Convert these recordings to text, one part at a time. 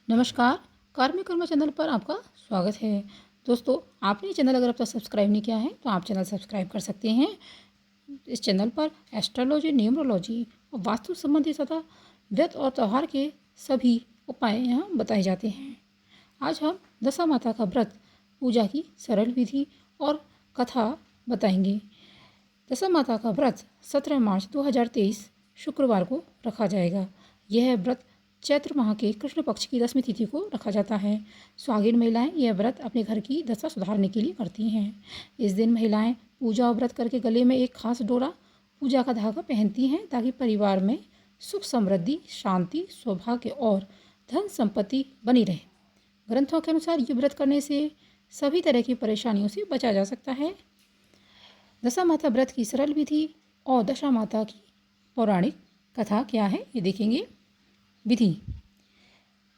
नमस्कार, कार्मिक कर्म चैनल पर आपका स्वागत है। दोस्तों, आपने चैनल अगर अब तक सब्सक्राइब नहीं किया है तो आप चैनल सब्सक्राइब कर सकते हैं। इस चैनल पर एस्ट्रोलॉजी, न्यूमरोलॉजी और वास्तु संबंधी तथा व्रत और त्यौहार के सभी उपाय यहाँ बताए जाते हैं। आज हम दशा माता का व्रत, पूजा की सरल विधि और कथा बताएंगे। दशा माता का व्रत 17 मार्च 2023 शुक्रवार को रखा जाएगा। यह व्रत चैत्र माह के कृष्ण पक्ष की 10वीं तिथि को रखा जाता है। सुहागिन महिलाएं यह व्रत अपने घर की दशा सुधारने के लिए करती हैं। इस दिन महिलाएं पूजा और व्रत करके गले में एक खास डोरा, पूजा का धागा पहनती हैं ताकि परिवार में सुख समृद्धि, शांति, सौभाग्य और धन संपत्ति बनी रहे। ग्रंथों के अनुसार ये व्रत करने से सभी तरह की परेशानियों से बचा जा सकता है। दशा माता व्रत की सरल विधि और दशा माता की पौराणिक कथा क्या है ये देखेंगे। विधि: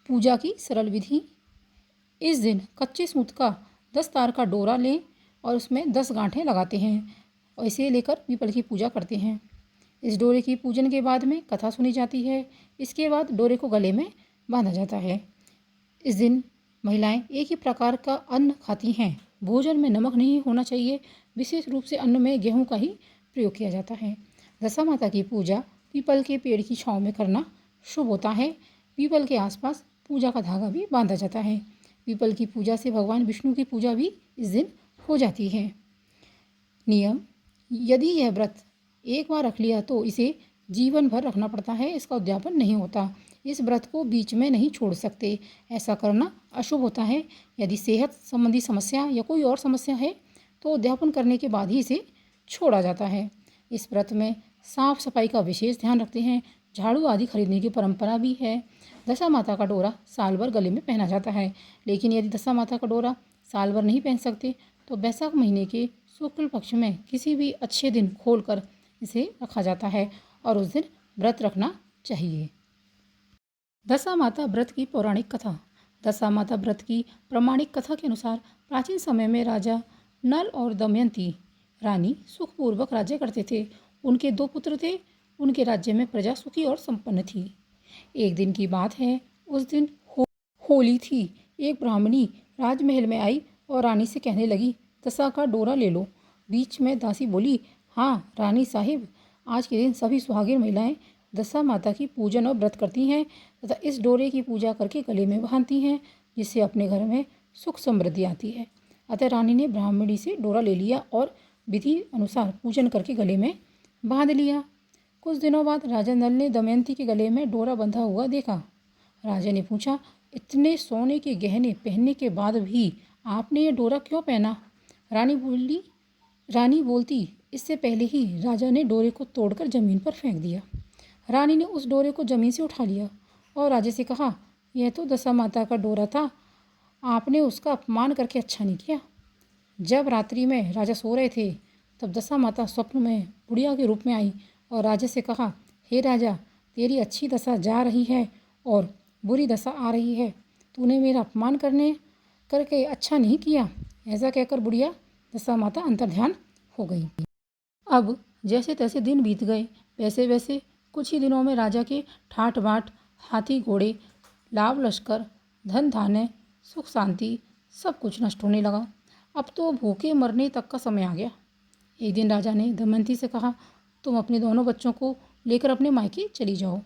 पूजा की सरल विधि। इस दिन कच्चे सूत का 10 तार का डोरा लें और उसमें 10 गांठें लगाते हैं और इसे लेकर पीपल की पूजा करते हैं। इस डोरे की पूजन के बाद में कथा सुनी जाती है। इसके बाद डोरे को गले में बांधा जाता है। इस दिन महिलाएं एक ही प्रकार का अन्न खाती हैं। भोजन में नमक नहीं होना चाहिए। विशेष रूप से अन्न में गेहूं का ही प्रयोग किया जाता है। दशा माता की पूजा पीपल के पेड़ की छांव में करना शुभ होता है। पीपल के आसपास पूजा का धागा भी बांधा जाता है। पीपल की पूजा से भगवान विष्णु की पूजा भी इस दिन हो जाती है। नियम: यदि यह व्रत एक बार रख लिया तो इसे जीवन भर रखना पड़ता है। इसका उद्यापन नहीं होता। इस व्रत को बीच में नहीं छोड़ सकते। ऐसा करना अशुभ होता है। यदि सेहत संबंधी समस्या या कोई और समस्या है तो उद्यापन करने के बाद ही इसे छोड़ा जाता है। इस व्रत में साफ सफाई का विशेष ध्यान रखते हैं। झाड़ू आदि खरीदने की परंपरा भी है। दशा माता का डोरा साल भर गले में पहना जाता है, लेकिन यदि दशा माता का डोरा साल भर नहीं पहन सकते तो बैसाख महीने के शुक्ल पक्ष में किसी भी अच्छे दिन खोलकर इसे रखा जाता है और उस दिन व्रत रखना चाहिए। दशा माता व्रत की पौराणिक कथा। दशा माता व्रत की प्रमाणिक कथा के अनुसार प्राचीन समय में राजा नल और दमयंती रानी सुखपूर्वक राज्य करते थे। उनके 2 पुत्र थे। उनके राज्य में प्रजा सुखी और संपन्न थी। एक दिन की बात है, उस दिन होली थी। एक ब्राह्मणी राजमहल में आई और रानी से कहने लगी, दशा का डोरा ले लो। बीच में दासी बोली, हाँ रानी साहिब, आज के दिन सभी सुहागिन महिलाएं दशा माता की पूजन और व्रत करती हैं तथा इस डोरे की पूजा करके गले में बांधती हैं, जिससे अपने घर में सुख समृद्धि आती है। अतः रानी ने ब्राह्मणी से डोरा ले लिया और विधि अनुसार पूजन करके गले में बांध लिया। कुछ दिनों बाद राजा नल ने दमयंती के गले में डोरा बंधा हुआ देखा। राजा ने पूछा, इतने सोने के गहने पहनने के बाद भी आपने ये डोरा क्यों पहना? रानी बोलती, इससे पहले ही राजा ने डोरे को तोड़कर जमीन पर फेंक दिया। रानी ने उस डोरे को जमीन से उठा लिया और राजा से कहा, यह तो दशा माता का डोरा था, आपने उसका अपमान करके अच्छा नहीं किया। जब रात्रि में राजा सो रहे थे तब दशा माता स्वप्न में बुढ़िया के रूप में आई और राजा से कहा, हे राजा, तेरी अच्छी दशा जा रही है और बुरी दशा आ रही है। तूने मेरा अपमान करके अच्छा नहीं किया। ऐसा कहकर बुढ़िया दशा माता अंतर्ध्यान हो गई। अब जैसे तैसे दिन बीत गए। वैसे वैसे कुछ ही दिनों में राजा के ठाट बाट, हाथी घोड़े, लाभ लश्कर, धन धान्य, सुख शांति सब कुछ नष्ट होने लगा। अब तो भूखे मरने तक का समय आ गया। एक दिन राजा ने दमयंती से कहा, तुम अपने दोनों बच्चों को लेकर अपने मायके चली जाओ।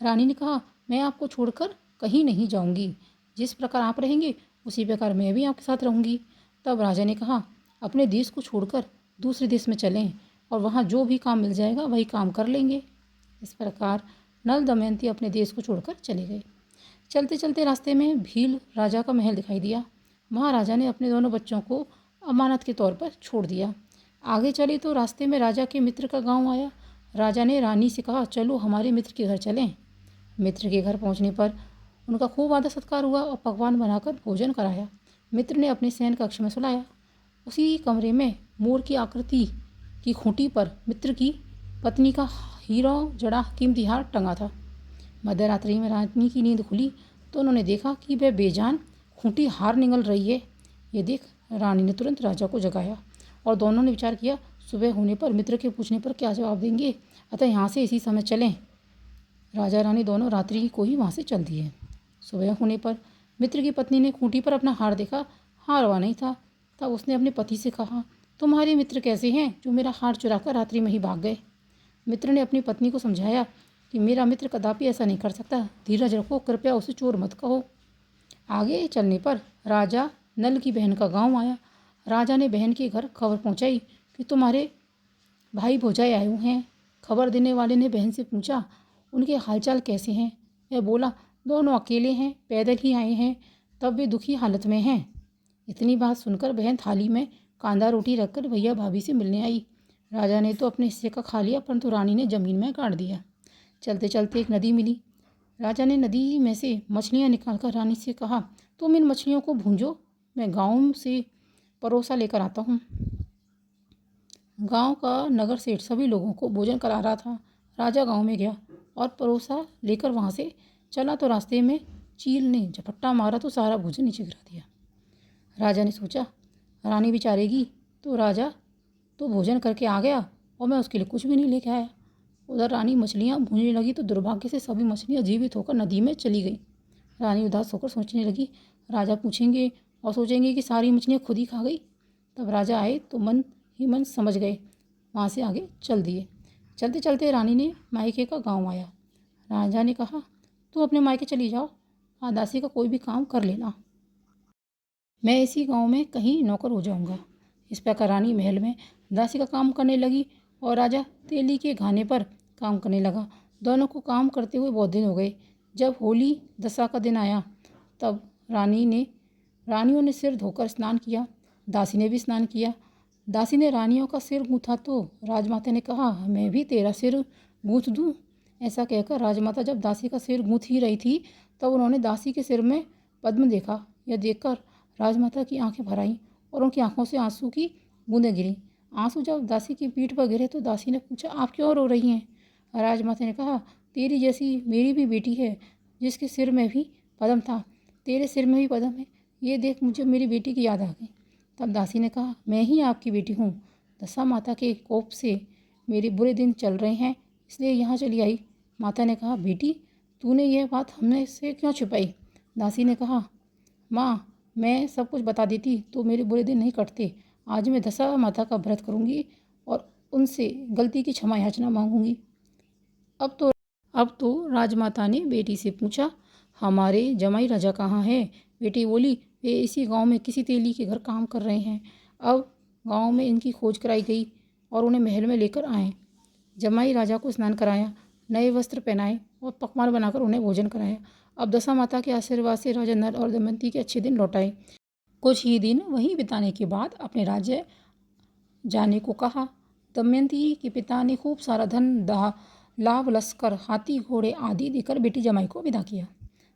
रानी ने कहा, मैं आपको छोड़कर कहीं नहीं जाऊंगी। जिस प्रकार आप रहेंगे उसी प्रकार मैं भी आपके साथ रहूंगी। तब राजा ने कहा, अपने देश को छोड़कर दूसरे देश में चलें और वहाँ जो भी काम मिल जाएगा वही काम कर लेंगे। इस प्रकार नल दमयंती अपने देश को छोड़कर चले गए। चलते चलते रास्ते में भील राजा का महल दिखाई दिया। वहाँ राजा ने अपने दोनों बच्चों को अमानत के तौर पर छोड़ दिया। आगे चले तो रास्ते में राजा के मित्र का गांव आया। राजा ने रानी से कहा, चलो हमारे मित्र के घर चलें। मित्र के घर पहुंचने पर उनका खूब आदर सत्कार हुआ और पकवान बनाकर भोजन कराया। मित्र ने अपने शयन कक्ष में सुलाया। उसी कमरे में मोर की आकृति की खूंटी पर मित्र की पत्नी का हीरों जड़ा कीमती हार टंगा था। मध्य रात्रि में रानी की नींद खुली तो उन्होंने देखा कि वह बेजान खूंटी हार निगल रही है। ये देख रानी ने तुरंत राजा को जगाया और दोनों ने विचार किया, सुबह होने पर मित्र के पूछने पर क्या जवाब देंगे, अतः यहाँ से इसी समय चलें। राजा रानी दोनों रात्रि को ही वहाँ से चल दिए। सुबह होने पर मित्र की पत्नी ने खूंटी पर अपना हार देखा, हार वहाँ नहीं था। तब उसने अपने पति से कहा, तुम्हारे मित्र कैसे हैं जो मेरा हार चुराकर रात्रि में ही भाग गए। मित्र ने अपनी पत्नी को समझाया कि मेरा मित्र कदापि ऐसा नहीं कर सकता, धीरज रखो, कृपया उसे चोर मत कहो। आगे चलने पर राजा नल की बहन का गांव आया। राजा ने बहन के घर खबर पहुंचाई कि तुम्हारे भाई भौजाई आए हुए हैं। खबर देने वाले ने बहन से पूछा, उनके हालचाल कैसे हैं। वह बोला, दोनों अकेले हैं, पैदल ही आए हैं, तब वे दुखी हालत में हैं। इतनी बात सुनकर बहन थाली में कांदा रोटी रखकर भैया भाभी से मिलने आई। राजा ने तो अपने हिस्से का खा लिया, परंतु रानी ने जमीन में काट दिया। चलते चलते एक नदी मिली। राजा ने नदी में से मछलियाँ निकालकर रानी से कहा, तुम इन मछलियों को भूंजो, मैं गाँव से परोसा लेकर आता हूँ। गांव का नगर सेठ सभी लोगों को भोजन करा रहा था। राजा गांव में गया और परोसा लेकर वहां से चला तो रास्ते में चील ने झपट्टा मारा तो सारा भोजन नीचे गिरा दिया। राजा ने सोचा, रानी बेचारेगी, तो राजा तो भोजन करके आ गया और मैं उसके लिए कुछ भी नहीं लेके आया। उधर रानी मछलियाँ भूनने लगी तो दुर्भाग्य से सभी मछलियाँ जीवित होकर नदी में चली गई। रानी उदास होकर सोचने लगी, राजा पूछेंगे और सोचेंगे कि सारी मछलियाँ खुद ही खा गई। तब राजा आए तो मन ही मन समझ गए, वहाँ से आगे चल दिए। चलते चलते रानी ने मायके का गांव आया। राजा ने कहा, तुम अपने मायके चली जाओ, वहाँ दासी का कोई भी काम कर लेना, मैं इसी गांव में कहीं नौकर हो जाऊंगा। इस प्रकार रानी महल में दासी का काम करने लगी और राजा तेली के घाने पर काम करने लगा। दोनों को काम करते हुए बहुत दिन हो गए। जब होली दशा का दिन आया तब रानियों ने सिर धोकर स्नान किया। दासी ने भी स्नान किया। दासी ने रानियों का सिर गूंथा तो राजमाता ने कहा, मैं भी तेरा सिर गूंथ दूँ। ऐसा कहकर राजमाता जब दासी का सिर गूंथ ही रही थी तब उन्होंने दासी के सिर में पद्म देखा। यह देखकर राजमाता की आंखें भर आईं और उनकी आंखों से आंसू की बूंदें गिरीं। आंसू जब दासी की पीठ पर गिरे तो दासी ने पूछा, आप क्यों रो रही हैं। राजमाता ने कहा, तेरी जैसी मेरी भी बेटी है जिसके सिर में भी पद्म था, तेरे सिर में भी पद्म है, ये देख मुझे मेरी बेटी की याद आ गई। तब दासी ने कहा, मैं ही आपकी बेटी हूँ, दशा माता के कोप से मेरे बुरे दिन चल रहे हैं, इसलिए यहाँ चली आई। माता ने कहा, बेटी तूने यह बात हमने से क्यों छिपाई। दासी ने कहा, माँ मैं सब कुछ बता देती तो मेरे बुरे दिन नहीं कटते। आज मैं दशा माता का व्रत करूँगी और उनसे गलती की क्षमा याचना मांगूंगी। अब तो राजमाता ने बेटी से पूछा, हमारे जमाई राजा कहाँ है। बेटी बोली, वे इसी गांव में किसी तेली के घर काम कर रहे हैं। अब गांव में इनकी खोज कराई गई और उन्हें महल में लेकर आए। जमाई राजा को स्नान कराया, नए वस्त्र पहनाए और पकवान बनाकर उन्हें भोजन कराया। अब दशा माता के आशीर्वाद से राजा नल और दमयंती के अच्छे दिन लौट आए। कुछ ही दिन वहीं बिताने के बाद अपने राज्य जाने को कहा। दमयंती के पिता ने खूब सारा धन लाभ लश्कर हाथी घोड़े आदि देकर बेटी जमाई को विदा किया।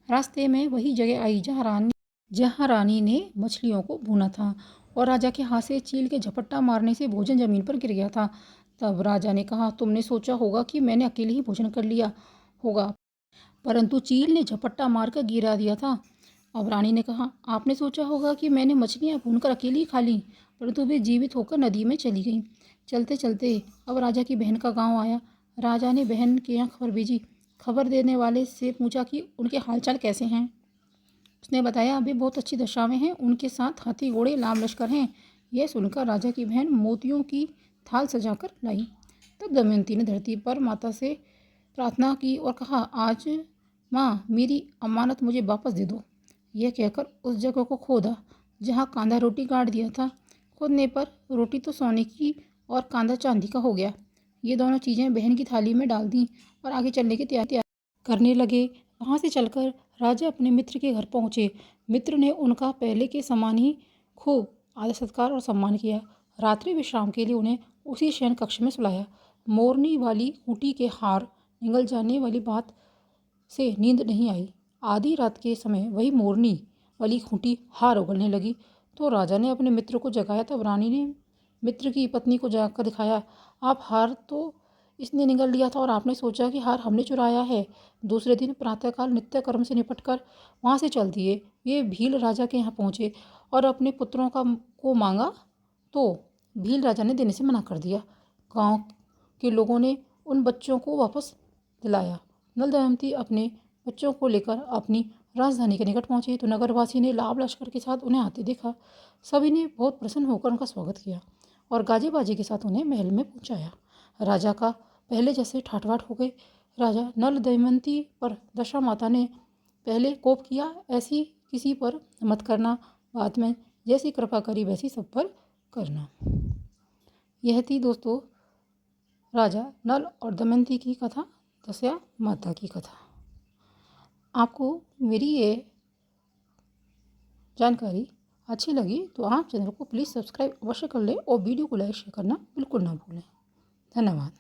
रास्ते में वही जगह आई जहाँ रानी ने मछलियों को भूना था और राजा के हाथ से चील के झपट्टा मारने से भोजन जमीन पर गिर गया था। तब राजा ने कहा, तुमने सोचा होगा कि मैंने अकेले ही भोजन कर लिया होगा, परंतु चील ने झपट्टा मारकर गिरा दिया था। अब रानी ने कहा, आपने सोचा होगा कि मैंने मछलियाँ भूनकर अकेली ही खा ली, परंतु वे जीवित होकर नदी में चली गईं। चलते चलते अब राजा की बहन का गांव आया। राजा ने बहन के यहाँ खबर भेजी। खबर देने वाले से पूछा कि उनके हालचाल कैसे हैं। उसने बताया, वे बहुत अच्छी दशा में हैं, उनके साथ हाथी घोड़े लाम लश्कर हैं। यह सुनकर राजा की बहन मोतियों की थाल सजाकर लाई। तब दमयंती ने धरती पर माता से प्रार्थना की और कहा, आज माँ मेरी अमानत मुझे वापस दे दो। यह कहकर उस जगह को खोदा जहाँ कांदा रोटी गाड़ दिया था। खोदने पर रोटी तो सोने की और कांदा चांदी का हो गया। ये दोनों चीज़ें बहन की थाली में डाल दी और आगे चलने की तैयारी करने लगे। वहाँ से चलकर राजा अपने मित्र के घर पहुँचे। मित्र ने उनका पहले के समान ही खूब आदर सत्कार और सम्मान किया। रात्रि विश्राम के लिए उन्हें उसी शयन कक्ष में सुलाया। मोरनी वाली खूंटी के हार निगल जाने वाली बात से नींद नहीं आई। आधी रात के समय वही मोरनी वाली खूंटी हार उगलने लगी तो राजा ने अपने मित्र को जगाया। तब रानी ने मित्र की पत्नी को जाकर दिखाया, आप हार तो इसने निगल लिया था और आपने सोचा कि हार हमने चुराया है। दूसरे दिन प्रातःकाल नित्य कर्म से निपटकर वहाँ से चल दिए। वे भील राजा के यहाँ पहुँचे और अपने पुत्रों को मांगा तो भील राजा ने देने से मना कर दिया। गांव के लोगों ने उन बच्चों को वापस दिलाया। नल दमयंती अपने बच्चों को लेकर अपनी राजधानी के निकट पहुंचे तो नगरवासी ने लाभ लश्कर के साथ उन्हें आते देखा। सभी ने बहुत प्रसन्न होकर उनका स्वागत किया और गाजे बाजे के साथ उन्हें महल में पहुंचाया। राजा का पहले जैसे ठाठबाट हो गए। राजा नल दमयंती पर दशा माता ने पहले कोप किया, ऐसी किसी पर मत करना, बाद में जैसी कृपा करी वैसी सब पर करना। यह थी दोस्तों राजा नल और दमयंती की कथा, दशा माता की कथा। आपको मेरी ये जानकारी अच्छी लगी तो आप चैनल को प्लीज़ सब्सक्राइब अवश्य कर लें और वीडियो को लाइक शेयर करना बिल्कुल ना भूलें। धन्यवाद।